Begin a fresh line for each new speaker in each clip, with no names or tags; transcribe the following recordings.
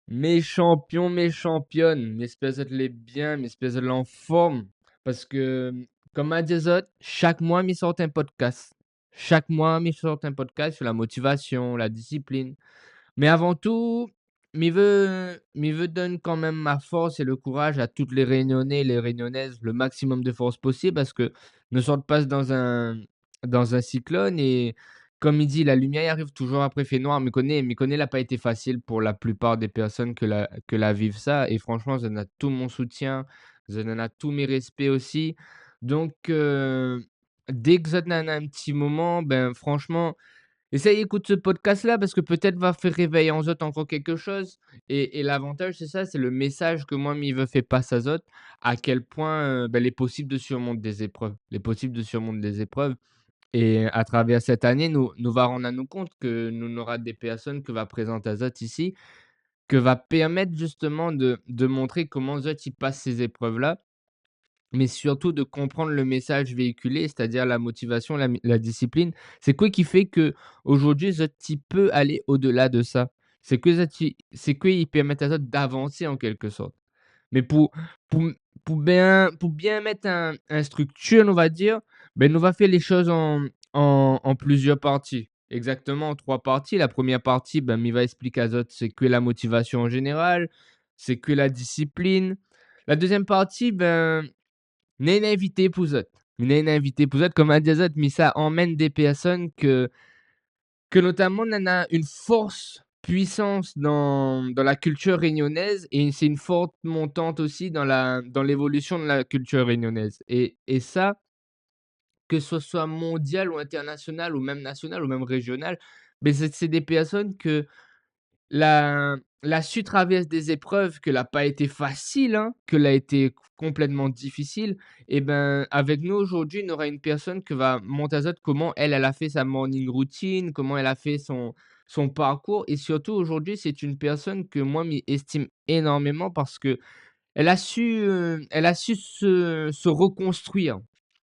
Mes champions, mes championnes, m'espère que les bien, m'espère que en forme. Parce que, comme a dit autres, chaque mois, me sort un podcast. Chaque mois, me sort un podcast sur la motivation, la discipline. Mais avant tout, me veut donne quand même ma force et le courage à toutes les Réunionnais et les Réunionnaises, le maximum de force possible parce que nous sommes pas dans un cyclone et comme il dit: «La lumière arrive toujours après fait noir». Me connaît l'a pas été facile pour la plupart des personnes que la vivent ça et franchement, ça donne tout mon soutien, ça donne a tous mes respects aussi. Donc dès que ça donne un petit moment, ben, franchement, essaye, écoute ce podcast-là parce que peut-être va faire réveiller en autres encore quelque chose et l'avantage, c'est ça, c'est le message que moi, me veut fait passer à autres, à quel point, bah, il est possible de surmonter des épreuves. Il est possible de surmonter des épreuves et à travers cette année, nous va rendre à nous compte que nous n'aura des personnes que va présenter à autres ici, que va permettre justement de montrer comment autres ils passent ces épreuves-là mais surtout de comprendre le message véhiculé, c'est-à-dire la motivation, la discipline. C'est quoi qui fait qu'aujourd'hui, tu peux aller au-delà de ça? C'est qu'ils permettent à ça d'avancer en quelque sorte. Mais pour pour bien mettre un structure, on va dire, ben, on va faire les choses en plusieurs parties. Exactement, en 3 parties. La première partie, ben, il va expliquer à autres c'est que la motivation en général, c'est que la discipline. La deuxième partie, ben n'est invité pour eux. N'est invité pour eux, comme a dit eux, mais ça emmène des personnes que notamment on a une force, puissance dans la culture réunionnaise et c'est une forte montante aussi dans l'évolution de la culture réunionnaise et ça, que ce soit mondial ou international ou même national ou même régional, mais c'est des personnes que la su traverse des épreuves que l'a pas été facile, hein, que l'a été complètement difficile et ben, avec nous aujourd'hui, on aura une personne que va Montazot comment elle a fait sa morning routine, comment elle a fait son parcours et surtout aujourd'hui, c'est une personne que moi, m'estime énormément parce que elle a su se reconstruire.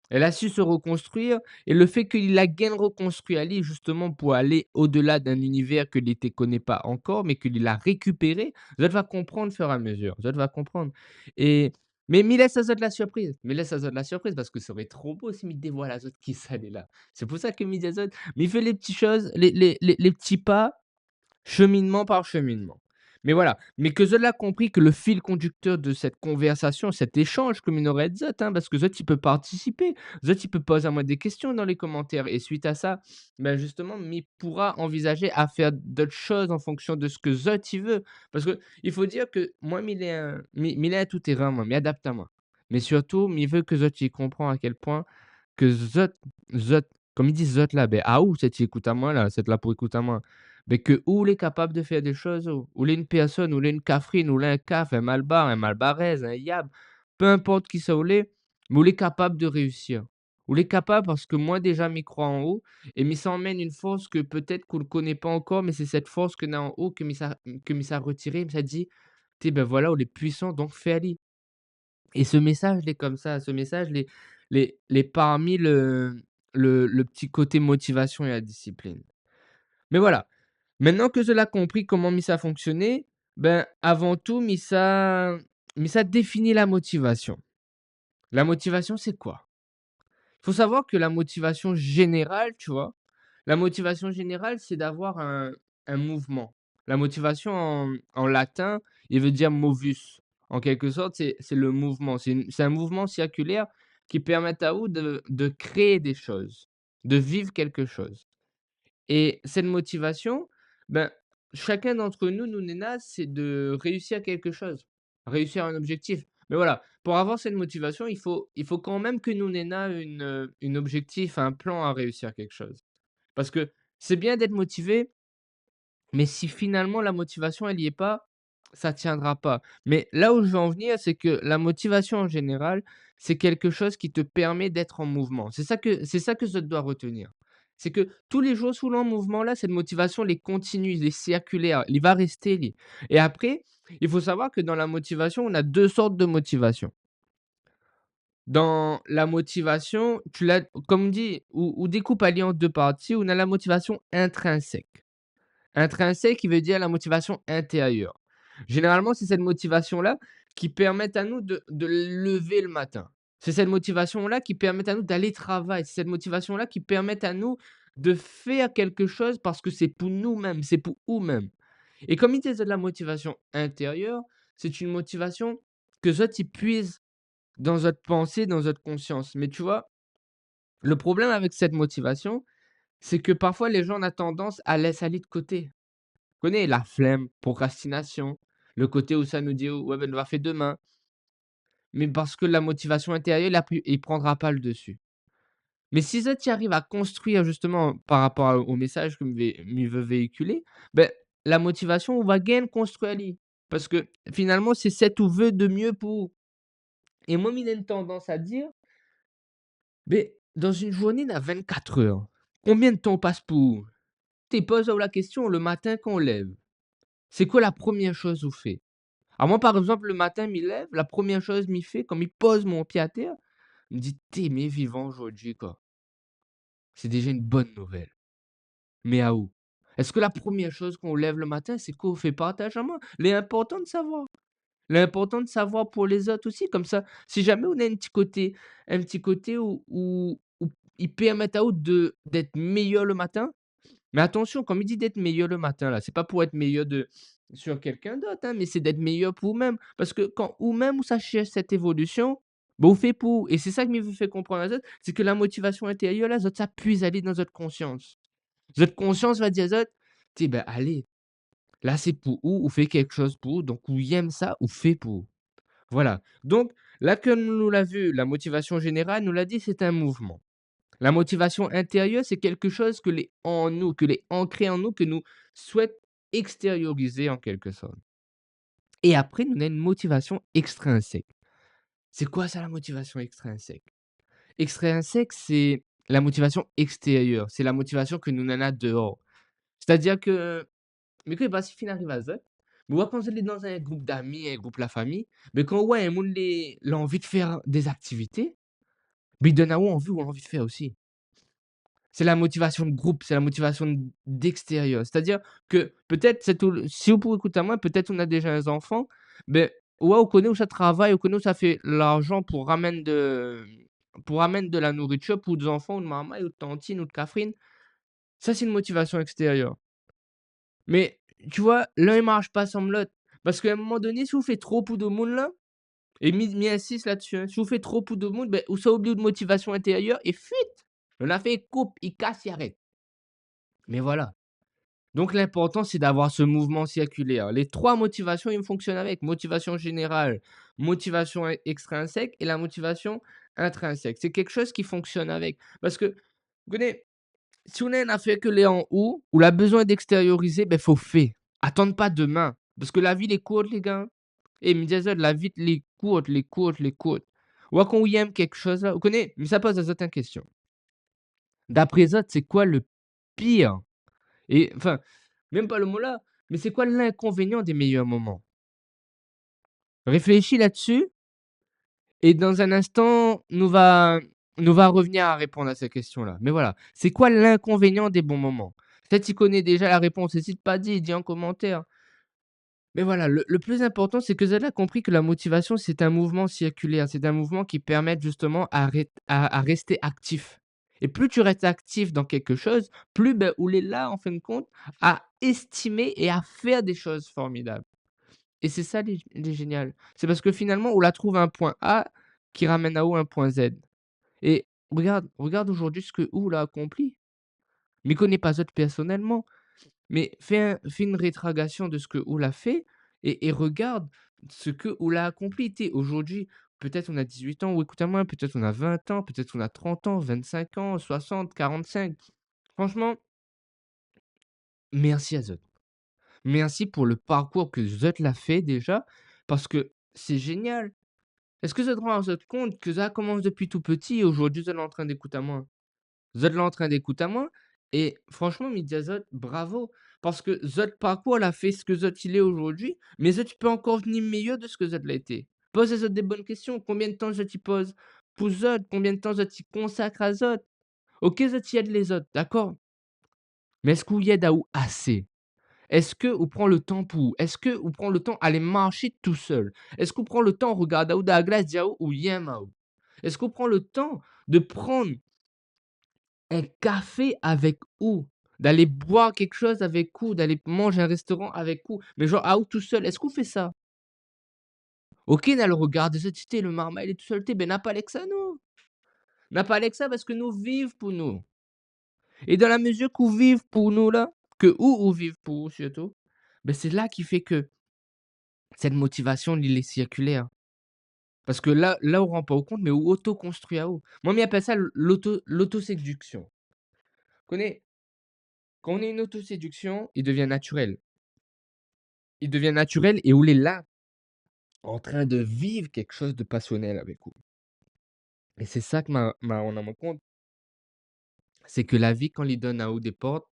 Elle a su se reconstruire et le fait qu'il a bien reconstruit Ali justement pour aller au-delà d'un univers que l'ité connaît pas encore, mais qu'il a récupéré, Zod va comprendre au fur et à mesure. Zod va comprendre et mais mi laisse à Zod la surprise. Mais laisse à Zod la surprise parce que ça aurait trop beau si mi dévoile à Zod qui ça est là. C'est pour ça que mi dit à Zod, mi fait les petites choses, les petits pas cheminement par cheminement. Mais voilà, mais que Zod a compris que le fil conducteur de cette conversation, cet échange comme il aurait Zod, hein, parce que Zod, il peut participer. Zod, il peut poser à moi des questions dans les commentaires. Et suite à ça, ben justement, mi pourra envisager à faire d'autres choses en fonction de ce que Zod, il veut. Parce que il faut dire que moi, il est un tout terrain, moi, mais adapte à moi. Mais surtout, il veut que Zod, il comprend à quel point que Zot, comme ils disent Zot là, ben ah où cette écoute à moi là, cette là pour écoute à moi. Ben que où il est capable de faire des choses, où il est une personne, où il est une cafrine, où il est un caf, un malbar, un malbarès, un yab, peu importe qui ça ou l'est, mais où il est capable de réussir. Où il est capable parce que moi déjà m'y crois en haut et m'y ça emmène une force que peut-être qu'on ne connaît pas encore, mais c'est cette force que a en haut que m'y ça retiré, m'y ça dit: «Tu ben voilà, où il est puissant donc fais-le». Et ce message, il est comme ça, ce message, les parmi le petit côté motivation et la discipline. Mais voilà, maintenant que je l'ai compris comment Missa fonctionnait, ben, avant tout, Missa définit la motivation. La motivation, c'est quoi? Il faut savoir que la motivation générale, tu vois? La motivation générale, c'est d'avoir un mouvement. La motivation en latin, il veut dire movus. En quelque sorte, c'est le mouvement. C'est un mouvement circulaire qui permet à vous de créer des choses, de vivre quelque chose. Et cette motivation, ben, chacun d'entre nous, nous Nénas, c'est de réussir quelque chose, réussir un objectif. Mais voilà, pour avoir cette motivation, il faut quand même que nous Nénas une objectif, un plan à réussir quelque chose. Parce que c'est bien d'être motivé, mais si finalement la motivation elle y est pas, ça tiendra pas. Mais là où je veux en venir, c'est que la motivation en général, c'est quelque chose qui te permet d'être en mouvement. C'est ça que je dois retenir. C'est que tous les jours sous le mouvement là, cette motivation elle est continue, elle est circulaire, il va rester li et après, il faut savoir que dans la motivation, on a 2 sortes de motivation. Dans la motivation, tu l'as comme dit ou découpe alliée en 2 parties, on a la motivation intrinsèque. Intrinsèque, qui veut dire la motivation intérieure. Généralement, c'est cette motivation-là qui permet à nous de lever le matin. C'est cette motivation-là qui permet à nous d'aller travailler. C'est cette motivation-là qui permet à nous de faire quelque chose parce que c'est pour nous-mêmes, c'est pour nous-mêmes. Et comme il disait de la motivation intérieure, c'est une motivation que soit tu puises dans notre pensée, dans notre conscience. Mais tu vois, le problème avec cette motivation, c'est que parfois les gens ont tendance à laisser aller de côté. Tu connais la flemme, procrastination, le côté où ça nous dit: «Ouais, ben, on va faire demain». Mais parce que la motivation intérieure, il prendra pas le dessus. Mais si ça, tu arrives à construire justement par rapport au message que me veut véhiculer, ben la motivation, on va gain construire lui. Parce que finalement, c'est cet ou veut de mieux pour et moi, il a une tendance à dire: ben dans une journée, il y a 24 heures. Combien de temps passe pour?» Tu poses la question le matin quand on lève. C'est quoi la première chose vous fait? Alors moi, par exemple, le matin, me lève, la première chose me fait, comme il pose mon pied à terre, il me dit: «Tu es vivant aujourd'hui, quoi». C'est déjà une bonne nouvelle. Mais à où? Est-ce que la première chose qu'on lève le matin, c'est qu'on fait partage à main? L'important de savoir. L'important de savoir pour les autres aussi, comme ça, si jamais on a un petit côté où ils permettent à autres d'être meilleurs le matin. Mais attention, quand il dit d'être meilleur le matin là, c'est pas pour être meilleur sur quelqu'un d'autre, hein, mais c'est d'être meilleur pour vous-même. Parce que quand vous-même vous cherchez cette évolution, bah, vous faites pour et c'est ça que me fait comprendre à autres, c'est que la motivation intérieure là, ça puise aller dans votre conscience. Votre conscience va dire aux autres: «Tu ben allez, là c'est pour vous fait quelque chose pour vous, donc vous aime ça, ou fait pour vous». Voilà. Donc là, comme nous l'a vu, la motivation générale nous l'a dit, c'est un mouvement. La motivation intérieure, c'est quelque chose que les en nous, que les ancré en nous, que nous souhaite extérioriser en quelque sorte. Et après, nous avons une motivation extrinsèque. C'est quoi ça la motivation extrinsèque? Extrinsèque, c'est la motivation extérieure, c'est la motivation que nous en a dehors. C'est-à-dire que, mais que si fin arrive à ça, mais quand vous êtes dans un groupe d'amis, un groupe la famille, mais quand ouais, un monde l'envie de faire des activités, mais il donne à envie ou envie de faire aussi. C'est la motivation de groupe, c'est la motivation d'extérieur. C'est-à-dire que peut-être c'est tout si vous pouvez écouter à moi, peut-être on a déjà un enfant, ben ouais, on connaît où ça travaille, on connaît où ça fait l'argent pour ramener de la nourriture pour des enfants ou de maman ou de tantine ou de Catherine. Ça, c'est une motivation extérieure. Mais tu vois, l'un il marche pas sans l'autre. Parce qu'à un moment donné, si vous faites trop pour de monde là, et m'y insiste là-dessus, hein, si vous faites trop pour de monde, ben, ou ça oublie de motivation intérieure et fuite! On a fait, il coupe, il casse, il arrête. Mais voilà. Donc l'important, c'est d'avoir ce mouvement circulaire. Les 3 motivations, ils me fonctionnent avec. Motivation générale, motivation extrinsèque et la motivation intrinsèque. C'est quelque chose qui fonctionne avec. Parce que, vous connaissez, si on a une affaire que les en haut, ou a besoin d'extérioriser, ben faut faire. Attendre pas demain. Parce que la vie, elle est courte, les gars. Et me disait la vie, les courte, les courte, les courte. Ou quand on aime quelque chose là, vous connaissez, mais ça pose à certaines questions. D'après eux, c'est quoi le pire? Et enfin, même pas le mot là, mais c'est quoi l'inconvénient des meilleurs moments? Réfléchis là-dessus et dans un instant, nous va revenir à répondre à ces questions-là. Mais voilà, c'est quoi l'inconvénient des bons moments? Peut-être tu connais déjà la réponse, hésite pas, dis en commentaire. Mais voilà, le plus important, c'est que vous avez compris que la motivation, c'est un mouvement circulaire. C'est un mouvement qui permet justement à rester actif. Et plus tu restes actif dans quelque chose, plus ben, on est là, en fin de compte, à estimer et à faire des choses formidables. Et c'est ça les génial. C'est parce que finalement, on la trouve à un point A qui ramène à où un point Z. Et regarde aujourd'hui ce que Ou l'a accompli. Mais connais pas autre personnellement. Mais fais une rétrogradation de ce que Oul a fait et regarde ce que Oul a accompli. Tu aujourd'hui, peut-être on a 18 ans ou écoute-moi, peut-être on a 20 ans, peut-être on a 30 ans, 25 ans, 60, 45. Franchement, merci à Zot. Merci pour le parcours que Zot l'a fait déjà, parce que c'est génial. Est-ce que Zot rend Zot compte que ça commence depuis tout petit et aujourd'hui Zot est en train d'écouter à moi? Vous êtes là en train d'écouter à moi et franchement, Media Zot, bravo. Parce que Zot parcours, elle a fait ce que Zot il est aujourd'hui, mais Zot peut encore venir meilleur de ce que Zot l'a été. Pose à Zot des bonnes questions. Combien de temps Zot y pose pour Zot? Combien de temps Zot y consacre à Zot? OK, Zot y aide les autres, d'accord. Mais est-ce qu'on y aide à où assez? Est-ce que ou prend le temps pour? Est-ce que ou prend le temps aller marcher tout seul? Est-ce qu'on prend le temps regarder ou da glace dire ou yem ou? Est-ce qu'on prend le temps de prendre un café avec ou? D'aller boire quelque chose avec ou? D'aller manger un restaurant avec ou? Mais genre à ou tout seul, est-ce qu'on fait ça? OK, n'a le regard des autres, le marmot il est tout seul, ben n'a pas avec ça nous. N'a pas avec ça parce que nous vivons pour nous. Et dans la mesure qu'ou vivent pour nous là, que ou vivent pour nous surtout, ben c'est là qui fait que cette motivation, il est circulaire. Parce que là, on rend pas au compte, mais ou auto-construit à ou. Moi, m'y appelle ça l'autoséduction. Connais, quand on est une autoséduction, il devient naturel. Il devient naturel et on est là, en train de vivre quelque chose de passionnel avec vous. Et c'est ça que on a mon compte, c'est que la vie, quand il donne à ou des portes,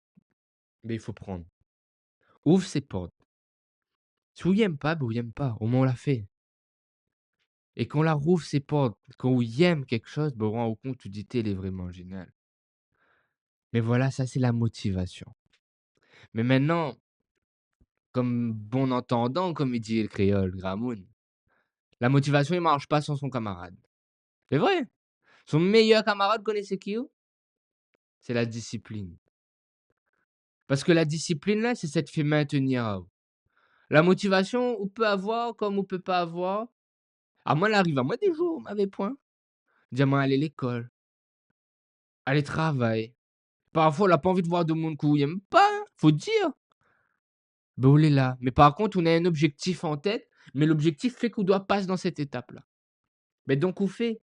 ben il faut prendre. Ouvre ces portes. Si vous y aime pas, ben vous y aime pas. Au moins, on l'a fait. Et quand on la rouvre ces portes, quand on y aime quelque chose, ben on rend au compte, tu dis, elle est vraiment génial. Mais voilà, ça, c'est la motivation. Mais maintenant, comme bon entendant, comme il dit le créole, Gramoun, la motivation, il marche pas sans son camarade. C'est vrai. Son meilleur camarade, connaissez qui ou? C'est la discipline. Parce que la discipline, là, c'est ça te fait maintenir à haut. La motivation, on peut avoir comme on peut pas avoir. À moi, elle arrive à moi des jours, on m'avait point. Dire moi aller à l'école, aller travailler. Parfois, on n'a pas envie de voir de monde qu'on aime pas, hein, faut dire. Ben, on est là. Mais par contre, on a un objectif en tête, mais l'objectif fait qu'on doit passer dans cette étape-là. Mais donc, on fait,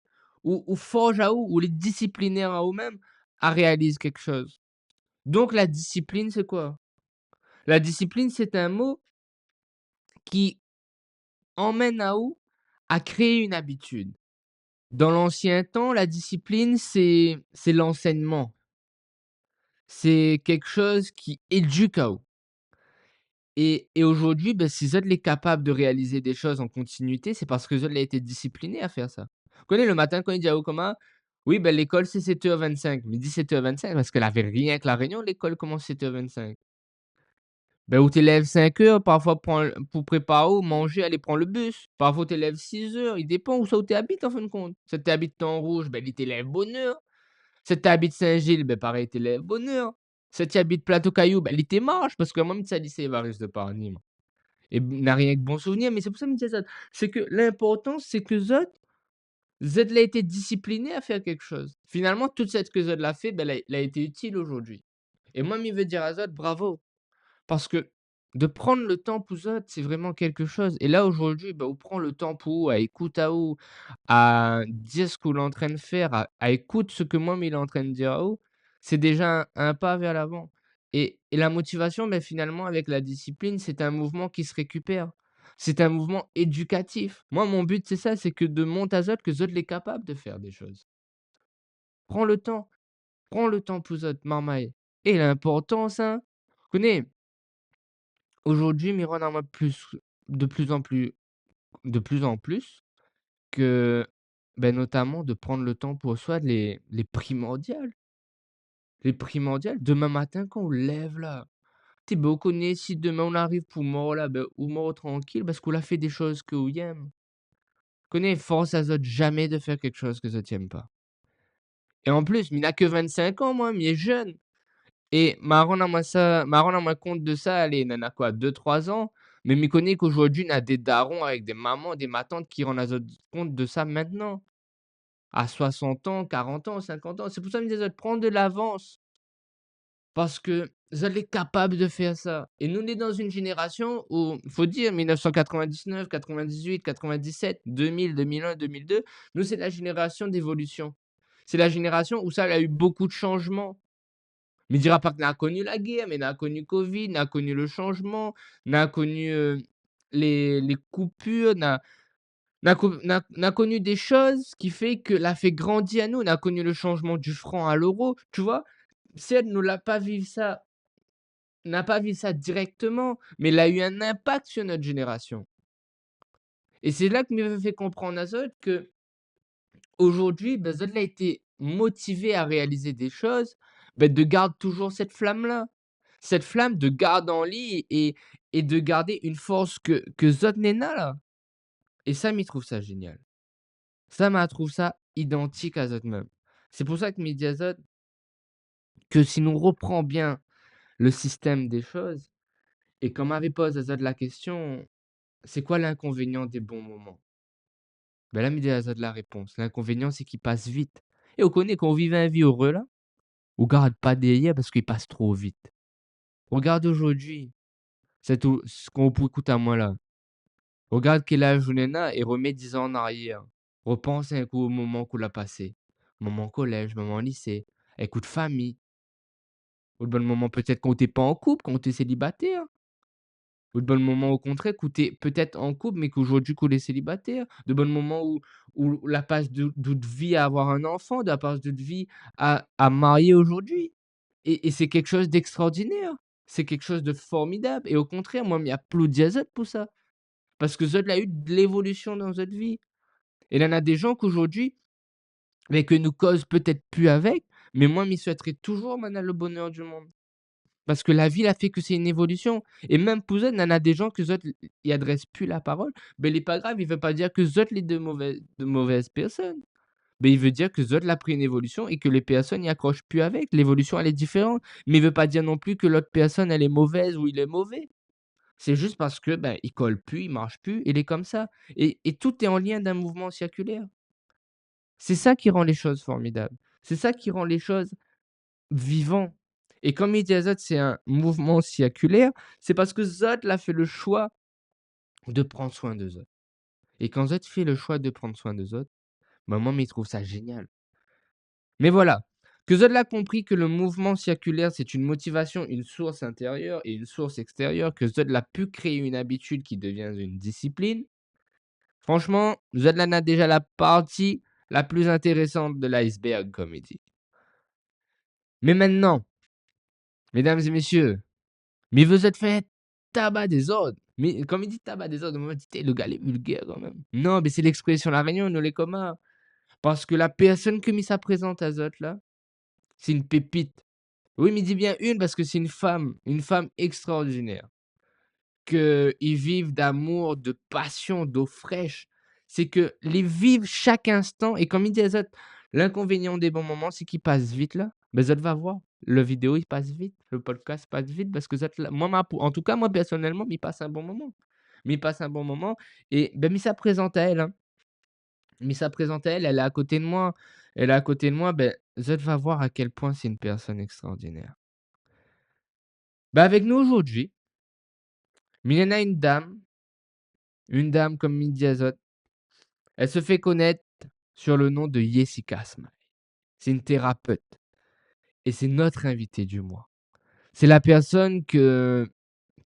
ou forge à ou les disciplinaires à eux-mêmes, à réaliser quelque chose. Donc, la discipline, c'est quoi? La discipline, c'est un mot qui emmène à où? À créer une habitude. Dans l'ancien temps, la discipline, c'est l'enseignement. C'est quelque chose qui éduque à où. Et aujourd'hui, ben, si Zod est capable de réaliser des choses en continuité, c'est parce que Zod a été discipliné à faire ça. Vous connaissez le matin quand il dit à Okoma, oui, ben, l'école c'est 7h25. Mais 17h25 parce qu'elle avait rien que la réunion, l'école commence 7h25. Ben, ou t'élèves 5h, parfois pour préparer ou manger, aller prendre le bus. Parfois t'élèves 6h, il dépend où ça où t'habites en fin de compte. Si t'habites en rouge, ben, il t'élève bonne heure. Si t'habites Saint-Gilles, ben, pareil, t'élèves bonne heure. Si t'habites Plateau-Caillou, ben, il marche parce que moi, ça lycée va risque de Parny. Et n'a rien que bon souvenir, mais c'est pour ça que je me disais ça. C'est que l'important, c'est que Zod l'a été discipliné à faire quelque chose. Finalement, toute cette que Zod l'a fait, ben, elle a été utile aujourd'hui. Et moi, je veux dire à Zod, bravo. Parce que de prendre le temps pour Zod, c'est vraiment quelque chose. Et là, aujourd'hui, ben, on prend le temps pour à écouter à ou, à dire ce qu'on est en train de faire, à écouter ce que moi, il est en train de dire à ou, c'est déjà un pas vers l'avant. Et la motivation, ben, finalement, avec la discipline, c'est un mouvement qui se récupère. C'est un mouvement éducatif. Moi, mon but, c'est ça, c'est que de monter à Zod, que Zod est capable de faire des choses. Prends le temps. Prends le temps pour Zod, marmaille. Et l'importance, hein, connais, aujourd'hui, Miron en a plus, de plus en plus, de plus en plus, que, ben, notamment de prendre le temps pour soi, les primordiales. Les primordiales, demain matin, quand on lève là, tu ben, on connaît si demain on arrive pour mort là, ben, ou mort tranquille, parce qu'on a fait des choses que on aime. Connais, force à autres jamais de faire quelque chose que je t'aime pas. Et en plus, il n'a que 25 ans, moi, il est jeune. Et marrant à moi compte de ça, allez, il en a quoi, 2 3 ans. Mais me connais qu'aujourd'hui, il y a des darons avec des mamans, des matantes qui rendent à compte de ça maintenant. À 60 ans, 40 ans, 50 ans. C'est pour ça que je me disais, prends de l'avance. Parce que vous êtes capable de faire ça. Et nous, on est dans une génération où, il faut dire, 1999, 98, 97, 2000, 2001, 2002, nous, c'est la génération d'évolution. C'est la génération où ça a eu beaucoup de changements. Mais il dira pas qu'on a connu la guerre, mais on a connu Covid, on a connu le changement, on a connu les coupures, on a connu des choses qui fait que l'a fait grandir à nous. On a connu le changement du franc à l'euro, tu vois? Certes, nous l'a pas vécu ça n'a pas vu ça directement, mais il a eu un impact sur notre génération. Et c'est là que me fait comprendre à Zod qu'aujourd'hui, bah, Zod a été motivé à réaliser des choses, bah, de garder toujours cette flamme-là. cette flamme de garder en lit et de garder une force que zot nena là et Sam, il trouve ça génial. Sam, elle trouve ça identique à zot même. C'est pour ça que me dit à zot que si nous reprend bien le système des choses et qu'on m'avait posé à zot la question: «C'est quoi l'inconvénient des bons moments?» Ben là, me dit à zot la réponse: «L'inconvénient, c'est qu'ils passent vite» et on connaît qu'on vivait un vie heureux là, on garde pas derrière parce qu'il passe trop vite. Regarde aujourd'hui, c'est tout ce qu'on peut écouter à moi là. Regarde quel âge on en a et remets 10 ans en arrière. Repense un coup au moment qu'on l'a passé. Moment collège, moment lycée, un coup de famille, ou le bon moment peut-être quand tu pas en couple, quand tu es célibataire. Ou de bons moments au contraire où tu es peut-être en couple, mais qu'aujourd'hui qu'on est célibataire. De bons moments où la passe de vie à avoir un enfant, de la passe de vie à marier aujourd'hui et c'est quelque chose d'extraordinaire. C'est quelque chose de formidable et au contraire, moi, m'y applaudis à Zot pour ça. Parce que Zot a eu de l'évolution dans notre vie. Et il y en a des gens qu'aujourd'hui, mais que nous cause peut-être plus avec, mais moi, m'y souhaiterais toujours maintenant le bonheur du monde. Parce que la vie, elle a fait que c'est une évolution et même pour eux, il y en a des gens que zot y adressent plus la parole, mais il est pas grave, il veut pas dire que zot les de mauvaises personnes. Mais il veut dire que zot l'a pris une évolution et que les personnes y accrochent plus avec. L'évolution, elle est différente, mais il veut pas dire non plus que l'autre personne, elle est mauvaise ou il est mauvais. C'est juste parce que, ben, il colle plus, il marche plus, il est comme ça et tout est en lien d'un mouvement circulaire. C'est ça qui rend les choses formidables. C'est ça qui rend les choses vivant et comme il dit à Zot, c'est un mouvement circulaire, c'est parce que Zot a fait le choix de prendre soin de Zot et quand Zot fait le choix de prendre soin de Zot, bah, moi, mais il trouve ça génial. Mais voilà, que Zot l'a compris que le mouvement circulaire, c'est une motivation, une source intérieure et une source extérieure, que Zot l'a pu créer une habitude qui devient une discipline. Franchement, Zot en a déjà la partie la plus intéressante de l'iceberg, comme il dit. Mais maintenant, mesdames et messieurs, mais vous êtes fait tabac des ordres. Mais comme il dit tabac des ordres, moi, je dis: «Tu le gars, il est vulgaire quand même». Non, mais c'est l'expression La Réunion, nous les communs. Parce que la personne que mi ça présente à zot là, c'est une pépite. Oui, mais dis bien une parce que c'est une femme extraordinaire. Qu'ils vivent d'amour, de passion, d'eau fraîche. C'est que les vivre chaque instant et comme il dit à Zot, l'inconvénient des bons moments, c'est qu'ils passent vite là. Ben Zot va voir, le vidéo, il passe vite, le podcast passe vite parce que Zot là moi ma en tout cas, moi personnellement, il passe un bon moment. Il passe un bon moment et ben, ça présente à elle, hein. Ça présente à elle, elle est à côté de moi. Elle est à côté de moi, ben, Zot va voir à quel point c'est une personne extraordinaire. Ben, avec nous aujourd'hui, il y en a une dame comme Mindy Azot. Elle se fait connaître sur le nom de Jessica Smile. C'est une thérapeute et c'est notre invitée du mois. C'est la personne que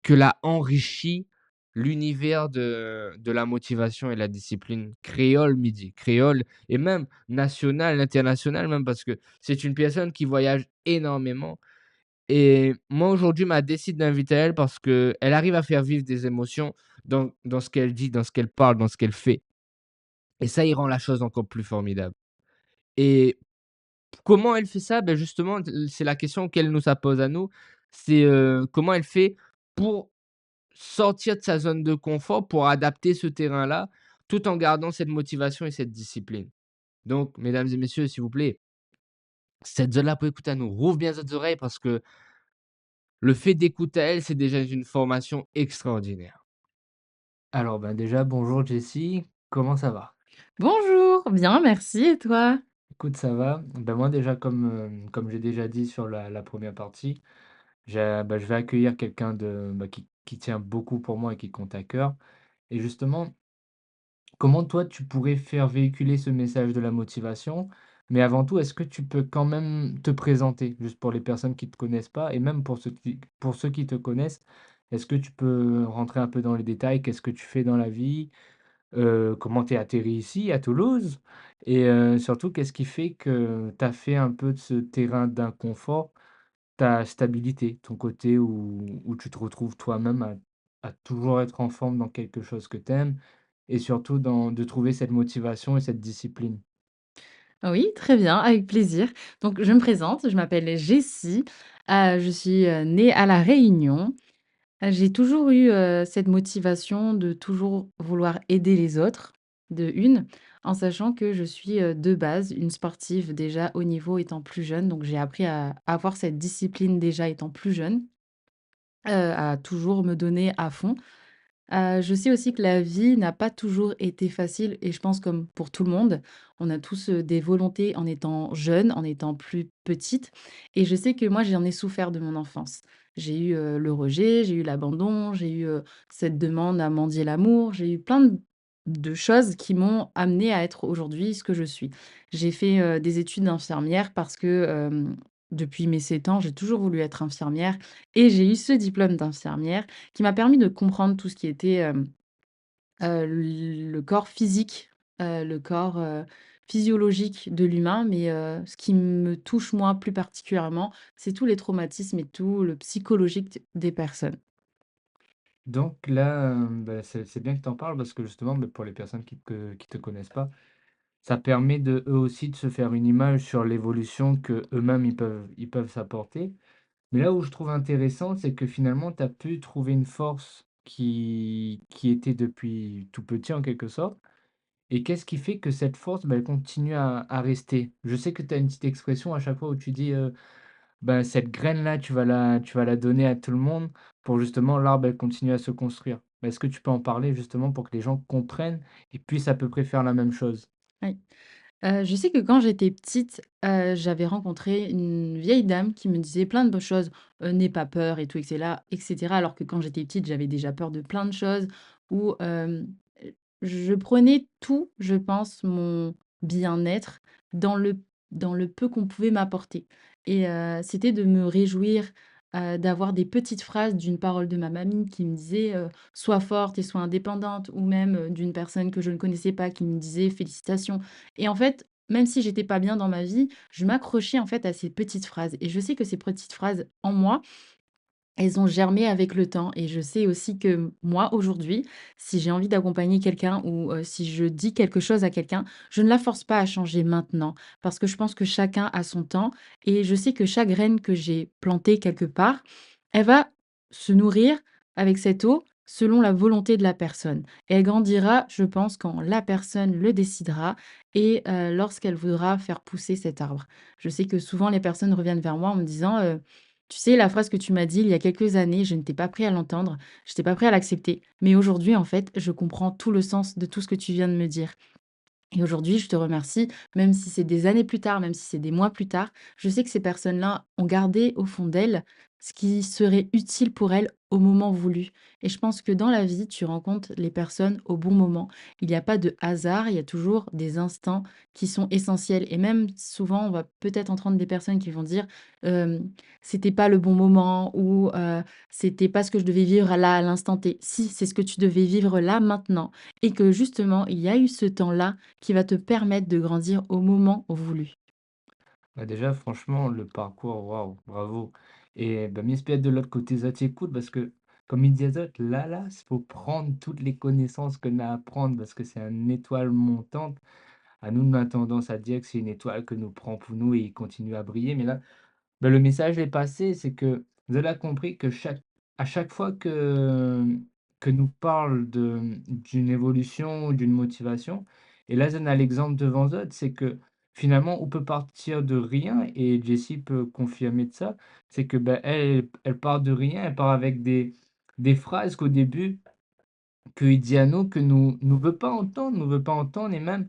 l'a enrichi l'univers de la motivation et la discipline créole midi, créole et même nationale, internationale même parce que c'est une personne qui voyage énormément et moi aujourd'hui, m'a décide d'inviter elle parce qu'elle arrive à faire vivre des émotions dans ce qu'elle dit, dans ce qu'elle parle, dans ce qu'elle fait et ça, il rend la chose encore plus formidable et comment elle fait ça? Ben justement, c'est la question qu'elle nous a pose à nous. C'est, comment elle fait pour sortir de sa zone de confort, pour adapter ce terrain-là, tout en gardant cette motivation et cette discipline. Donc, mesdames et messieurs, s'il vous plaît, cette zone-là pour écouter à nous. Rouvre bien vos oreilles parce que le fait d'écouter à elle, c'est déjà une formation extraordinaire. Alors, ben, déjà, bonjour Jessie, comment ça va?
Bonjour, bien, merci et toi?
Écoute, ça va. Ben, moi déjà comme j'ai déjà dit sur la 1re partie, je vais accueillir quelqu'un qui tient beaucoup pour moi et qui compte à cœur et justement, comment toi tu pourrais faire véhiculer ce message de la motivation? Mais avant tout, est-ce que tu peux quand même te présenter? Juste pour les personnes qui ne te connaissent pas et même pour ceux qui te connaissent, est-ce que tu peux rentrer un peu dans les détails? Qu'est-ce que tu fais dans la vie? Comment tu es atterri ici à Toulouse? Et surtout, qu'est-ce qui fait que tu as fait un peu de ce terrain d'inconfort ta stabilité, ton côté où tu te retrouves toi-même à toujours être en forme dans quelque chose que tu aimes et surtout de trouver cette motivation et cette discipline?
Oui, très bien, avec plaisir. Donc je me présente, je m'appelle Jessie, Je suis, née à La Réunion. J'ai toujours eu, cette motivation de toujours vouloir aider les autres, de une, en sachant que je suis, de base une sportive déjà haut niveau étant plus jeune, donc j'ai appris à avoir cette discipline déjà étant plus jeune, à toujours me donner à fond. Je sais aussi que la vie n'a pas toujours été facile et je pense comme pour tout le monde, on a tous, des volontés en étant jeune, en étant plus petite et je sais que moi j'en ai souffert de mon enfance. J'ai eu, le rejet, j'ai eu l'abandon, j'ai eu, cette demande à mendier l'amour, j'ai eu plein de choses qui m'ont amenée à être aujourd'hui ce que je suis. J'ai fait, des études d'infirmière parce que, depuis mes 7 ans, j'ai toujours voulu être infirmière et j'ai eu ce diplôme d'infirmière qui m'a permis de comprendre tout ce qui était, le corps physique, le corps, physiologique de l'humain. Mais, ce qui me touche moi plus particulièrement, c'est tous les traumatismes et tout le psychologique des personnes.
Donc là, c'est bien que tu en parles parce que justement, pour les personnes qui te connaissent pas, ça permet de eux aussi de se faire une image sur l'évolution que eux mêmes ils peuvent s'apporter. Mais là où je trouve intéressant, c'est que finalement, tu as pu trouver une force qui était depuis tout petit en quelque sorte. Et qu'est-ce qui fait que cette force, elle continue à rester? Je sais que tu as une petite expression à chaque fois où tu dis, bah, cette graine-là, tu vas la donner à tout le monde pour justement l'arbre, elle continue à se construire. Est-ce que tu peux en parler justement pour que les gens comprennent et puissent à peu près faire la même chose?
Oui. Je sais que quand j'étais petite, j'avais rencontré une vieille dame qui me disait plein de bonnes choses, «N'aie pas peur» et tout et cetera. Alors que quand j'étais petite, j'avais déjà peur de plein de choses ou, je prenais tout, je pense, mon bien-être dans le peu qu'on pouvait m'apporter et c'était de me réjouir, d'avoir des petites phrases d'une parole de ma mamie qui me disait, «Sois forte et sois indépendante» ou même, d'une personne que je ne connaissais pas qui me disait: «Félicitations». Et en fait, même si j'étais pas bien dans ma vie, je m'accrochais en fait à ces petites phrases et je sais que ces petites phrases en moi, elles ont germé avec le temps et je sais aussi que moi, aujourd'hui, si j'ai envie d'accompagner quelqu'un ou si je dis quelque chose à quelqu'un, je ne la force pas à changer maintenant parce que je pense que chacun a son temps et je sais que chaque graine que j'ai plantée quelque part, elle va se nourrir avec cette eau selon la volonté de la personne et elle grandira, je pense, quand la personne le décidera et lorsqu'elle voudra faire pousser cet arbre. Je sais que souvent les personnes reviennent vers moi en me disant, tu sais, la phrase que tu m'as dit il y a quelques années, je n'étais pas prêt à l'entendre, je n'étais pas prêt à l'accepter. Mais aujourd'hui, en fait, je comprends tout le sens de tout ce que tu viens de me dire. Et aujourd'hui, je te remercie, même si c'est des années plus tard, même si c'est des mois plus tard, je sais que ces personnes-là ont gardé au fond d'elles ce qui serait utile pour elles au moment voulu. Et je pense que dans la vie, tu rencontres les personnes au bon moment. Il n'y a pas de hasard, il y a toujours des instants qui sont essentiels. Et même souvent, on va peut-être entendre des personnes qui vont dire euh, c'était pas le bon moment ou c'était pas ce que je devais vivre là à l'instant T. Si, c'est ce que tu devais vivre là maintenant. Et que justement, il y a eu ce temps-là qui va te permettre de grandir au moment voulu.
Bah, déjà, franchement, le parcours, waouh, bravo. Et bah, m'inspire de l'autre côté, ça t'écoute parce que, comme il disait Zot, là, il faut prendre toutes les connaissances qu'on a à prendre parce que c'est une étoile montante. À nous, on a tendance à dire que c'est une étoile que nous prend pour nous et il continue à briller. Mais là, bah, le message est passé, c'est que vous avez compris que à chaque fois que nous parle d'une évolution ou d'une motivation, et là, on a l'exemple devant nous, c'est que finalement, on peut partir de rien, et Jessie peut confirmer de ça, c'est que ben, elle part de rien, elle part avec des phrases qu'au début, que il dit à nous, que nous veut pas entendre, nous veut pas entendre, et même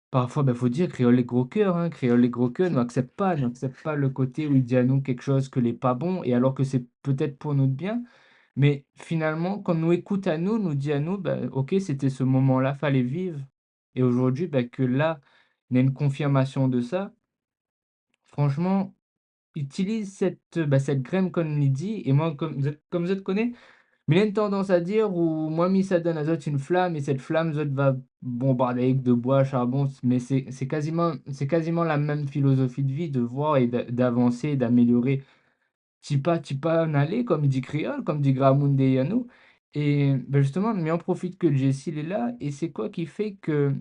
parfois, bah, faut dire créole les gros cœurs, hein, créole les gros cœurs n'accepte pas le côté où il dit à nous quelque chose que n'est pas bon et alors que c'est peut-être pour notre bien. Mais finalement, quand nous écoute à nous, nous dit à nous: «Bah, OK, c'était ce moment-là, fallait vivre» et aujourd'hui, bah, que là, on a une confirmation de ça, franchement, utilise cette graine comme il dit et moi comme je te connais, mais il y a une tendance à dire où moi, mi ça donne à zot une flamme et cette flamme, zot va bombarder avec de bois, charbon, mais c'est quasiment la même philosophie de vie, de voir et d'avancer et d'améliorer petit pas en aller, comme dit Créole, comme dit Gramoun Yanou. Et ben justement, mais on profite que Jessie il est là et c'est quoi qui fait que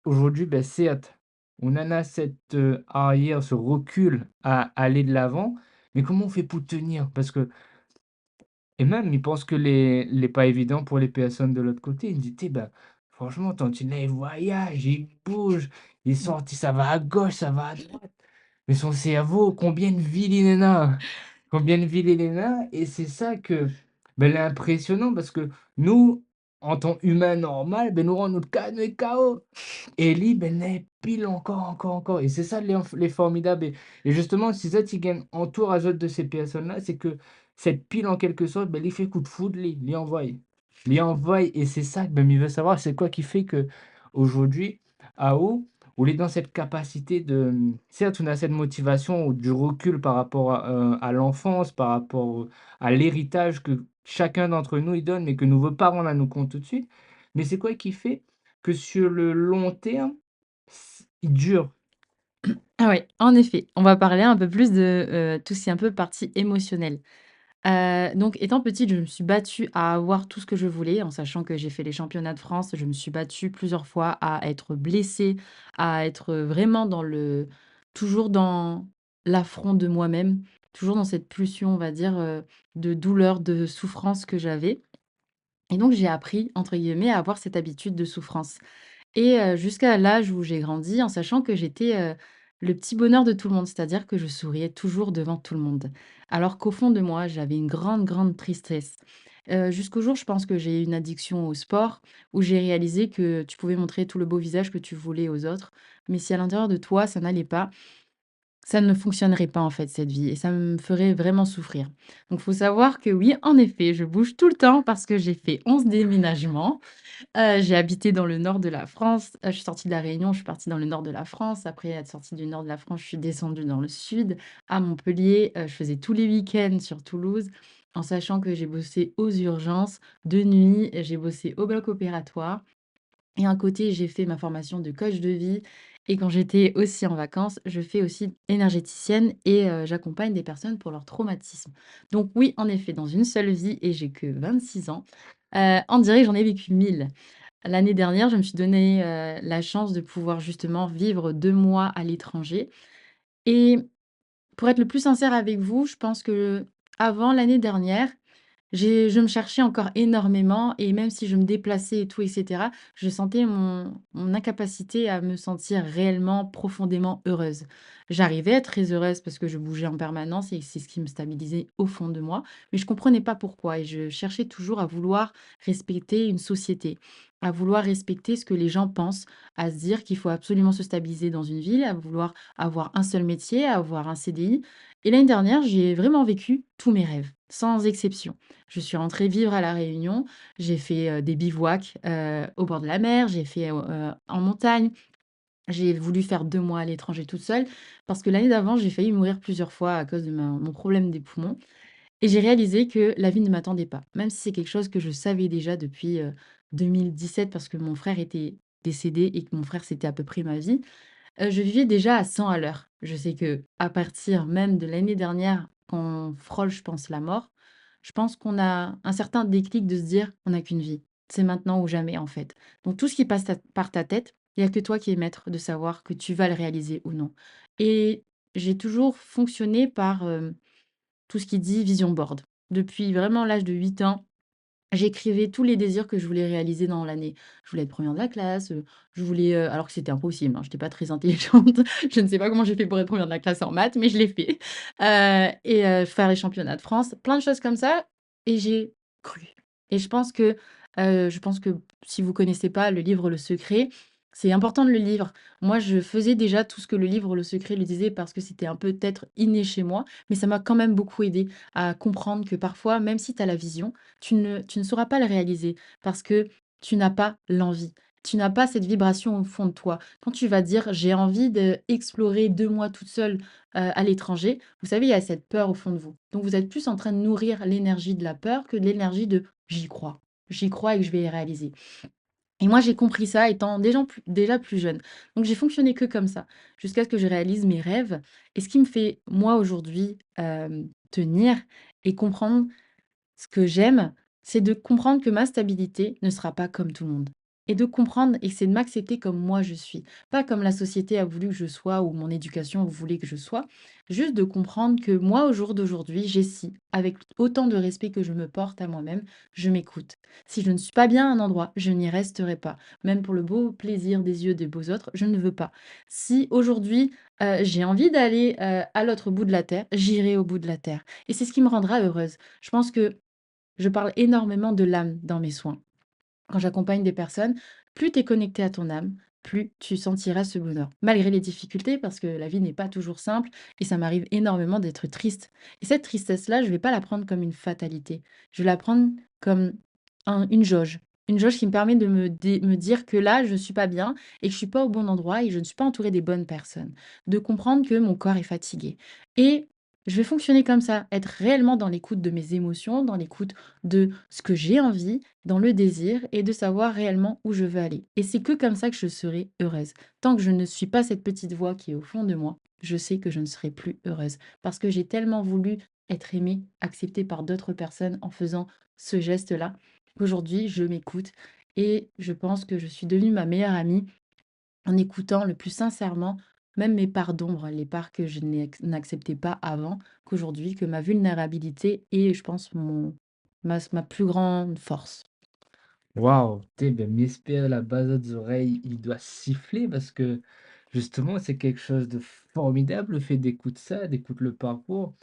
aujourd'hui, ben certes, on en a cette, arrière, ce recul à aller de l'avant, Mais comment on fait pour tenir? Parce que et même, ils pensent que les pas évident pour les personnes de l'autre côté. Ils me disent: «Tu sais, bah, franchement, tantinet, il voyage, il bouge, il
Mmh.
sort, ça va à gauche, ça va à droite». Mais son cerveau, combien de villes il en a? Combien de villes il en a? Et c'est ça que, ben, l'impressionnant parce que nous, en tant qu'humains normal, ben, nous rend notre nous est KO. Et lui, ben, il pile encore, encore, encore. Et c'est ça les formidable. Et justement, c'est ça qui gagne entoure à autres de ces personnes-là, c'est que cette pile, en quelque sorte, ben, il fait coup de foudre, lui envoie. Lui envoie. Et c'est ça que ben, il veut savoir, c'est quoi qui fait que aujourd'hui, à haut, on est dans cette capacité de, certes, on a cette motivation ou du recul par rapport à l'enfance, par rapport à l'héritage que chacun d'entre nous, il donne, mais que nous ne veut pas rendre à nous compte tout de suite. Mais c'est quoi qui fait que sur le long terme, il dure?
Ah ouais, en effet, on va parler un peu plus de, tout ce qui est un peu partie émotionnelle. Donc étant petite, je me suis battue à avoir tout ce que je voulais, en sachant que j'ai fait les championnats de France. Je me suis battue plusieurs fois à être blessée, à être vraiment toujours dans l'affront de moi-même, toujours dans cette pulsion, on va dire, de douleur, de souffrance que j'avais. Et donc j'ai appris, entre guillemets, à avoir cette habitude de souffrance. Et jusqu'à l'âge où j'ai grandi, en sachant que j'étais, le petit bonheur de tout le monde, c'est-à-dire que je souriais toujours devant tout le monde. Alors qu'au fond de moi, j'avais une grande, grande tristesse. Jusqu'au jour, je pense que j'ai eu une addiction au sport, où j'ai réalisé que tu pouvais montrer tout le beau visage que tu voulais aux autres, mais si à l'intérieur de toi, ça n'allait pas, ça ne fonctionnerait pas en fait cette vie et ça me ferait vraiment souffrir. Donc faut savoir que oui, en effet, je bouge tout le temps parce que j'ai fait 11 déménagements. J'ai habité dans le nord de la France, je suis sortie de La Réunion, je suis partie dans le nord de la France. Après être sortie du nord de la France, je suis descendue dans le sud, à Montpellier. Je faisais tous les week-ends sur Toulouse, en sachant que j'ai bossé aux urgences, de nuit, j'ai bossé au bloc opératoire et à côté, j'ai fait ma formation de coach de vie et quand j'étais aussi en vacances, je fais aussi énergéticienne et j'accompagne des personnes pour leur traumatisme. Donc oui, en effet, dans une seule vie et j'ai que 26 ans, on dirait que j'en ai vécu 1000. L'année dernière, je me suis donné, la chance de pouvoir justement vivre 2 mois à l'étranger et pour être le plus sincère avec vous, je pense que avant l'année dernière, je me cherchais encore énormément et même si je me déplaçais et tout et cetera, je sentais mon incapacité à me sentir réellement, profondément heureuse. J'arrivais à être très heureuse parce que je bougeais en permanence et c'est ce qui me stabilisait au fond de moi, mais je comprenais pas pourquoi et je cherchais toujours à vouloir respecter une société, à vouloir respecter ce que les gens pensent, à se dire qu'il faut absolument se stabiliser dans une ville, à vouloir avoir un seul métier, à avoir un CDI et l'année dernière, j'ai vraiment vécu tous mes rêves, sans exception. Je suis rentrée vivre à La Réunion, j'ai fait, des bivouacs, au bord de la mer, j'ai fait, en montagne. J'ai voulu faire 2 mois à l'étranger toute seule parce que l'année d'avant, j'ai failli mourir plusieurs fois à cause de mon problème des poumons et j'ai réalisé que la vie ne m'attendait pas. Même si c'est quelque chose que je savais déjà depuis, 2017 parce que mon frère était décédé et que mon frère, c'était à peu près ma vie. Je vivais déjà à 100 à l'heure. Je sais que à partir même de l'année dernière, quand on frôle, je pense, la mort, je pense qu'on a un certain déclic de se dire: «On n'a qu'une vie. C'est maintenant ou jamais», en fait. Donc tout ce qui passe par ta tête, il y a que toi qui es maître de savoir que tu vas le réaliser ou non et j'ai toujours fonctionné par, tout ce qui dit vision board. Depuis vraiment l'âge de 8 ans, j'écrivais tous les désirs que je voulais réaliser dans l'année. Je voulais être 1re de la classe, je voulais, alors que c'était impossible, hein, j'étais pas très intelligente. Je ne sais pas comment j'ai fait pour être 1re de la classe en maths, mais je l'ai fait. Et faire les championnats de France, plein de choses comme ça et j'ai cru. Et je pense que si vous connaissez pas le livre Le Secret, c'est important de le lire. Moi, je faisais déjà tout ce que le livre Le Secret le disait parce que c'était un peu peut-être inné chez moi, mais ça m'a quand même beaucoup aidé à comprendre que parfois, même si tu as la vision, tu ne sauras pas le réaliser parce que tu n'as pas l'envie. Tu n'as pas cette vibration au fond de toi. Quand tu vas dire: «J'ai envie d'explorer 2 mois toute seule, à l'étranger», vous savez, il y a cette peur au fond de vous. Donc vous êtes plus en train de nourrir l'énergie de la peur que de l'énergie de: «J'y crois. J'y crois et que je vais y réaliser». Et moi, j'ai compris ça étant déjà plus jeune. Donc j'ai fonctionné que comme ça, jusqu'à ce que je réalise mes rêves et ce qui me fait, moi, aujourd'hui, tenir et comprendre ce que j'aime, c'est de comprendre que ma stabilité ne sera pas comme tout le monde. et de comprendre et c'est de m'accepter comme moi je suis. Pas comme la société a voulu que je sois ou mon éducation voulait que je sois. Juste de comprendre que moi, au jour d'aujourd'hui, j'essie, avec autant de respect que je me porte à moi-même, je m'écoute. Si je ne suis pas bien à un endroit, je n'y resterai pas. Même pour le beau plaisir des yeux des beaux autres, je ne veux pas. Si aujourd'hui, j'ai envie d'aller à l'autre bout de la terre, j'irai au bout de la terre. Et c'est ce qui me rendra heureuse. Je pense que je parle énormément de l'âme dans mes soins. Quand j'accompagne des personnes, plus tu es connecté à ton âme, plus tu sentiras ce bonheur. Malgré les difficultés, parce que la vie n'est pas toujours simple, et ça m'arrive énormément d'être triste. Et cette tristesse-là, je ne vais pas la prendre comme une fatalité. Je vais la prendre comme une jauge. Une jauge qui me permet de me dire que là, je ne suis pas bien et que je ne suis pas au bon endroit et que je ne suis pas entourée des bonnes personnes. De comprendre que mon corps est fatigué. Et je vais fonctionner comme ça, être réellement dans l'écoute de mes émotions, dans l'écoute de ce que j'ai envie, dans le désir et de savoir réellement où je veux aller. Et c'est que comme ça que je serai heureuse. Tant que je ne suis pas cette petite voix qui est au fond de moi, je sais que je ne serai plus heureuse. Parce que j'ai tellement voulu être aimée, acceptée par d'autres personnes en faisant ce geste-là, qu'aujourd'hui je m'écoute et je pense que je suis devenue ma meilleure amie en écoutant le plus sincèrement même mes parts d'ombre, les parts que je n'acceptais pas avant, qu'aujourd'hui, que ma vulnérabilité est, je pense, ma plus grande force.
Waouh! Tu ben, m'espère la base des oreilles, il doit siffler parce que justement, c'est quelque chose de formidable le fait d'écouter ça, d'écouter le parcours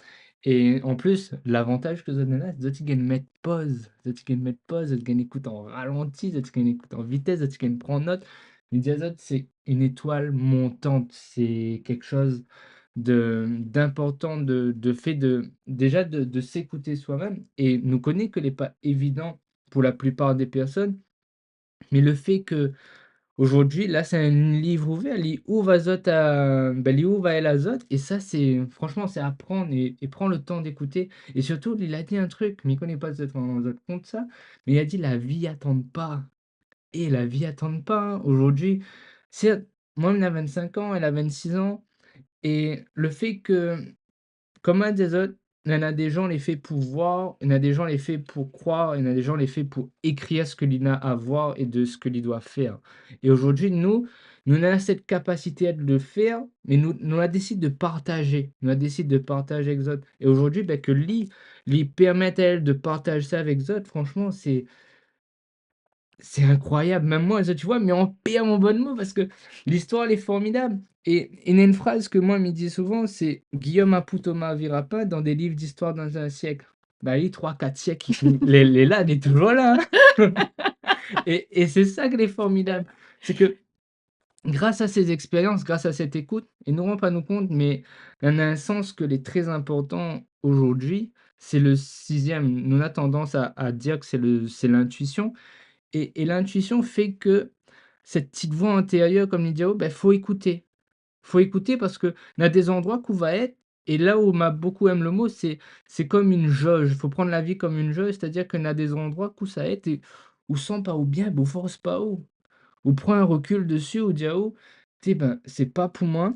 et en plus, l'avantage que ça donne là, c'est que tu gagnes mettre pause, tu gagnes mettre pause, tu gagnes écoute en ralenti, tu gagnes écoute en vitesse, tu gagnes prendre note. Le diazote, c'est une étoile montante, c'est quelque chose d'important de fait de déjà de s'écouter soi-même et nous connaît que n'est pas évident pour la plupart des personnes, mais le fait que aujourd'hui là, c'est un livre ouvert, li ouvre azote à bah, li ouvre à elle azote et ça, c'est franchement, c'est à prendre et prends le temps d'écouter et surtout, il a dit un truc, mais il connaît pas peut-être en autre compte ça, mais il a dit: «La vie attend pas» et la vie attend pas, hein. Aujourd'hui, certes, moi, elle a 25 ans, elle a 26 ans et le fait que comme un des autres, il y en a des gens les faits pour voir, il y en a des gens les faits pour croire, il y en a des gens les faits pour écrire ce que l'on a à voir et de ce que l'on doit faire. Et aujourd'hui, nous on a cette capacité de le faire, mais nous on décide de partager. Nous on décide de partager avec les autres. Et aujourd'hui, ben, que lui permette à elle de partager ça avec les autres, franchement, c'est incroyable, même moi, ça, tu vois, mais en perd mon bon mot parce que l'histoire, elle est formidable. Et il y a une phrase que moi, il me dit souvent, c'est Guillaume Aputoma Virapa dans des livres d'histoire dans un siècle. Bah, lui, 3-4 siècles, les là, il est toujours là, hein. Et c'est ça qui est formidable. C'est que grâce à ces expériences, grâce à cette écoute, et nous ne rendons pas nous compte, mais il y en a un sens que est très important aujourd'hui, c'est le sixième. Nous, on a tendance à dire que c'est l'intuition. Et l'intuition fait que cette petite voix intérieure, comme dit Diao, ben, faut écouter. Faut écouter parce qu'il y a des endroits où va être et là où m'a beaucoup aime le mot, c'est comme une jauge. Il faut prendre la vie comme une jauge, c'est-à-dire qu'il y a des endroits où ça être et où sent pas ou bien, ou force pas où. Ou prend un recul dessus ou dit: «Oh, tu sais, ben, c'est pas pour moi».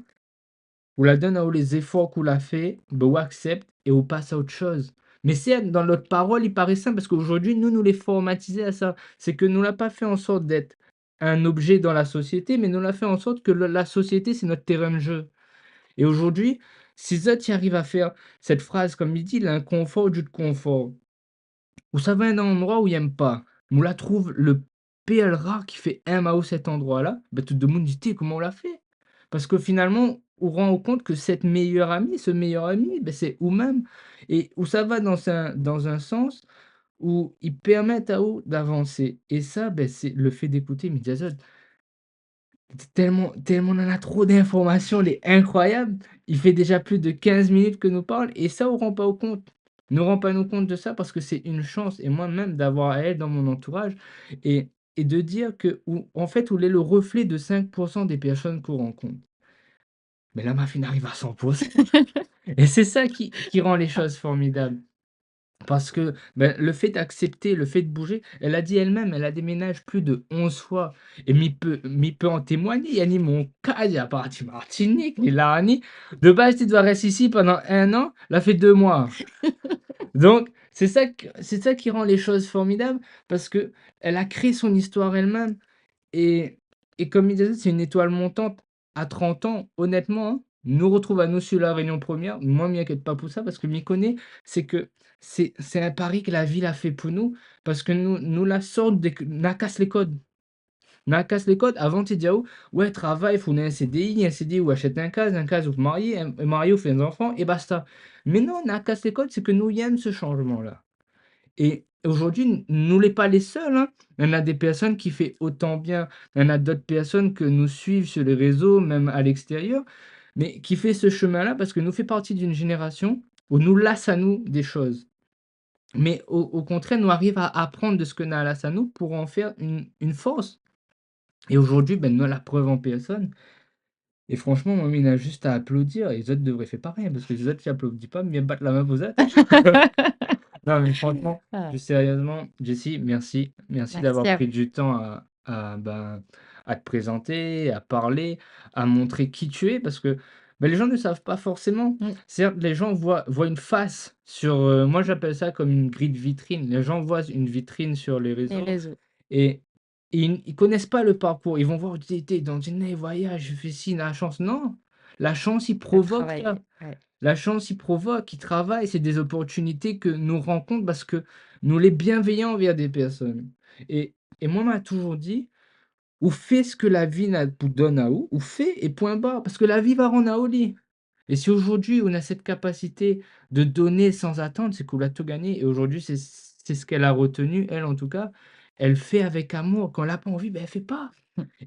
Ou la donne à haut les efforts qu'on l'a fait, ben, ou accepte et on passe à autre chose. Mais c'est dans notre parole, il paraît simple parce qu'aujourd'hui, nous les formatisé à ça. C'est que nous l'a pas fait en sorte d'être un objet dans la société, mais nous l'a fait en sorte que la société, c'est notre terrain de jeu. Et aujourd'hui, si Zot y arrive à faire cette phrase, comme il dit, l'inconfort du confort, ou ça va dans un endroit où il aime pas, on la trouve le PL rare qui fait un à cet endroit-là, ben, tout le monde dit: «Tu comment on l'a fait?» Parce que finalement, on rend compte que cette meilleure amie, ce meilleur ami, ben c'est nous-mêmes et où ça va dans un sens où ils permettent à eux d'avancer et ça, ben c'est le fait d'écouter Mediazote. Tellement on en a trop d'informations, elle est incroyable. Il fait déjà plus de 15 minutes que nous parle et ça, on rend pas au compte. Ne rend pas nous compte de ça parce que c'est une chance et moi-même d'avoir elle dans mon entourage et et de dire que où en fait, où elle est le reflet de 5 des personnes qu'on rencontre. Mais la machine arrive à 100 et c'est ça qui rend les choses formidables. Parce que, ben, le fait d'accepter, le fait de bouger, elle a dit elle-même, elle a déménagé plus de 11 fois et mi peut en témoigner. Yani mon cas, il y a parti Martinique, ni Lani. De base, tu dois rester ici pendant 1 an, là fait 2 mois. Donc, c'est ça qui rend les choses formidables parce que elle a créé son histoire elle-même et et comme il disait, c'est une étoile montante à 30 ans, honnêtement, hein, nous retrouve à nous sur la réunion première. Moi, m'y inquiète pas pour ça parce que m'y connais, c'est que c'est un pari que la vie l'a fait pour nous parce que nous la sorte dès que n'a casse les codes. N'a casse les codes avant tu dis: «Ah ouais travail, faut un CDI, un CDI ou achète un case ou marier, marier ou fait des enfants et basta». Mais non, n'a casse les codes, c'est que nous y aime ce changement-là. Et aujourd'hui, nous n'est pas les seuls, hein. Il y en a des personnes qui fait autant bien. Il y en a d'autres personnes que nous suivent sur les réseaux, même à l'extérieur, mais qui fait ce chemin-là parce que nous fait partie d'une génération où nous lasse à nous des choses. Mais au contraire, nous arrive à apprendre de ce que nous lasse à nous pour en faire une force. Et aujourd'hui, ben, nous a la preuve en personne. Et franchement, moi, il a juste à applaudir et les autres devraient faire pareil, hein, parce que les autres qui applaudissent pas, bien battre la main aux autres. Non, mais franchement,
Ah,
plus sérieusement, Jessie, merci. Merci
merci
d'avoir
à
pris
vous.
du temps ben, à te présenter, à parler, à montrer qui tu es, parce que ben, les gens ne savent pas forcément.
Mmh,
Certes, les gens voient une face sur, moi j'appelle ça comme une grille de vitrine. Les gens voient une vitrine sur les
les
réseaux
réseaux,
et ils connaissent pas le parcours. Ils vont voir tu étais dans une voyage, je fais ci, la chance. Non, la chance, il
de
provoque ça.
travailler, ouais.
La chance, il provoque, il travaille, c'est des opportunités que nous rencontrons parce que nous les bienveillants envers des personnes. Et moi, on m'a toujours dit: «Ou fais ce que la vie n'a vous donne à ou fais et point barre, parce que la vie va rendre à oli». Et si aujourd'hui on a cette capacité de donner sans attendre, c'est qu'on a tout gagné et aujourd'hui c'est ce qu'elle a retenu, elle en tout cas. Elle fait avec amour. Quand elle a pas envie, ben, elle fait pas.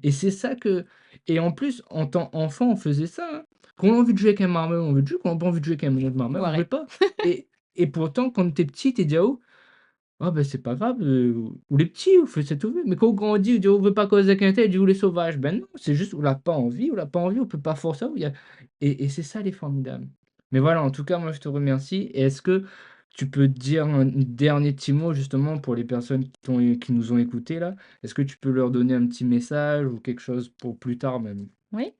Et c'est ça que et en plus, en tant enfant, on faisait ça, hein. Quand on a envie de jouer avec un marmot, on veut jouer, quand on a pas envie de jouer avec un autre marmot, on veut
Voiret.
pas. Et et pourtant, quand tu es petit, tu dis: «Ah oh, ah ben c'est pas grave, ou les petits, vous faites ce que vous voulez». Mais quand on grandit, on dit: «On veut pas causer avec un tel», il dit: «Ou les sauvages». Ben non, c'est juste on l'a pas envie, on l'a pas envie, on peut pas forcer, il y a et c'est ça les formidables. Mais voilà, en tout cas, moi, je te remercie et est-ce que tu peux dire un dernier petit mot justement pour les personnes qui nous ont écoutés là? Est-ce que tu peux leur donner un petit message ou quelque chose pour plus tard même?
Oui.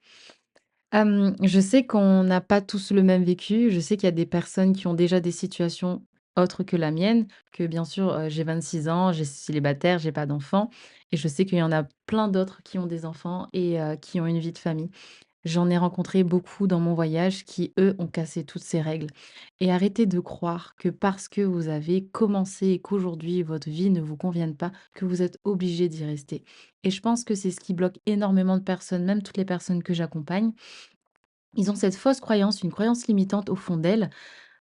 Je sais qu'on n'a pas tous le même vécu. Je sais qu'il y a des personnes qui ont déjà des situations autres que la mienne, que bien sûr, j'ai 26 ans, j'ai célibataire, j'ai pas d'enfant et je sais qu'il y en a plein d'autres qui ont des enfants et qui ont une vie de famille. J'en ai rencontré beaucoup dans mon voyage qui, eux, ont cassé toutes ces règles. Et arrêtez de croire que parce que vous avez commencé et qu'aujourd'hui votre vie ne vous convienne pas, que vous êtes obligé d'y rester. Et je pense que c'est ce qui bloque énormément de personnes, même toutes les personnes que j'accompagne. Ils ont cette fausse croyance, une croyance limitante au fond d'elles,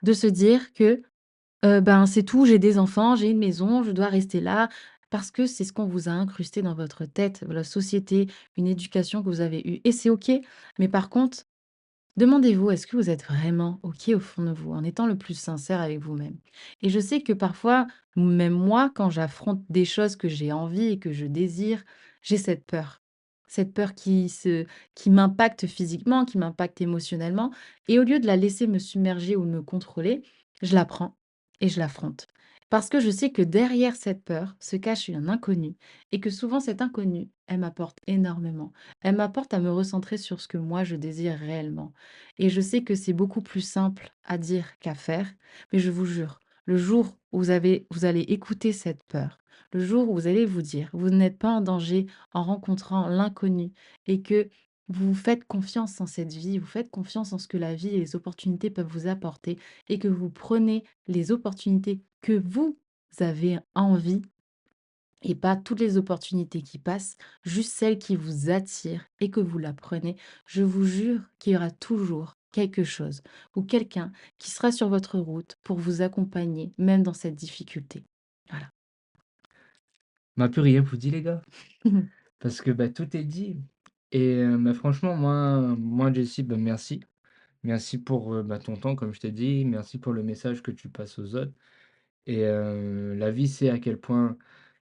de se dire que ben, c'est tout, j'ai des enfants, j'ai une maison, je dois rester là, parce que c'est ce qu'on vous a incrusté dans votre tête, la société, une éducation que vous avez eue. Et c'est OK. Mais par contre, demandez-vous, est-ce que vous êtes vraiment OK au fond de vous, en étant le plus sincère avec vous-même? Et je sais que parfois, même moi, quand j'affronte des choses que j'ai envie et que je désire, j'ai cette peur. Cette peur qui m'impacte physiquement, qui m'impacte émotionnellement. Et au lieu de la laisser me submerger ou me contrôler, je la prends et je l'affronte. Parce que je sais que derrière cette peur se cache un inconnu et que souvent cet inconnu, elle m'apporte énormément. Elle m'apporte à me recentrer sur ce que moi je désire réellement. Et je sais que c'est beaucoup plus simple à dire qu'à faire, mais je vous jure, le jour où vous allez écouter cette peur, le jour où vous allez vous dire, vous n'êtes pas en danger en rencontrant l'inconnu et que vous faites confiance en cette vie, vous faites confiance en ce que la vie et les opportunités peuvent vous apporter et que vous prenez les opportunités que vous avez envie et pas toutes les opportunités qui passent, juste celles qui vous attirent et que vous la prenez. Je vous jure qu'il y aura toujours quelque chose ou quelqu'un qui sera sur votre route pour vous accompagner, même dans cette difficulté. Voilà.
On plus rien vous dit les gars, parce que, bah, tout est dit et bah, franchement moi Jessie, bah, merci. Merci pour, bah, ton temps comme je t'ai dit, merci pour le message que tu passes aux autres et la vie sait à quel point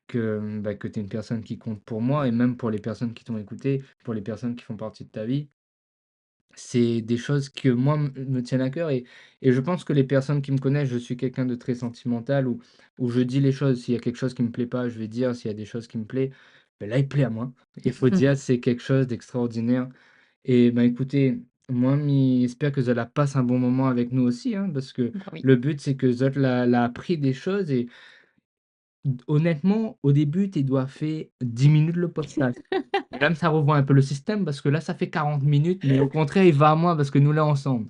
que, bah, que tu es une personne qui compte pour moi et même pour les personnes qui t'ont écouté, pour les personnes qui font partie de ta vie. C'est des choses que moi me tiennent à cœur et je pense que les personnes qui me connaissent, je suis quelqu'un de très sentimental où je dis les choses. S'il y a quelque chose qui me plaît pas, je vais dire, s'il y a des choses qui me plaît, ben là, il plaît à moi. Il faut dire, c'est quelque chose d'extraordinaire et ben, écoutez, moi, j'espère que Zola passe un bon moment avec nous aussi, hein, parce que
Bah oui.
le but, c'est que Zot l'a appris des choses Honnêtement, au début, tu dois faire 10 minutes le podcast. Et là, ça revoit un peu le système parce que là, ça fait 40 minutes, mais au contraire, il va à moi parce que nous, là, ensemble.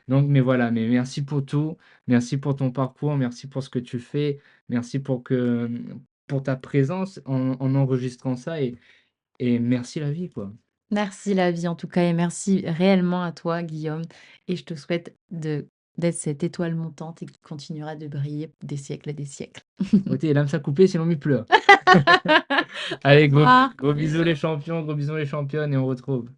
Donc, mais voilà, mais merci pour tout. Merci pour ton parcours. Merci pour ce que tu fais. Merci pour ta présence en enregistrant ça et merci la vie, quoi.
Merci la vie en tout cas et merci réellement à toi Guillaume et je te souhaite d'être cette étoile montante et qui continuera de briller des siècles et des siècles.
Ok, là, ça coupé, sinon il pleure. Allez,
Au revoir.
gros bisous les champions, gros bisous les championnes et on retrouve.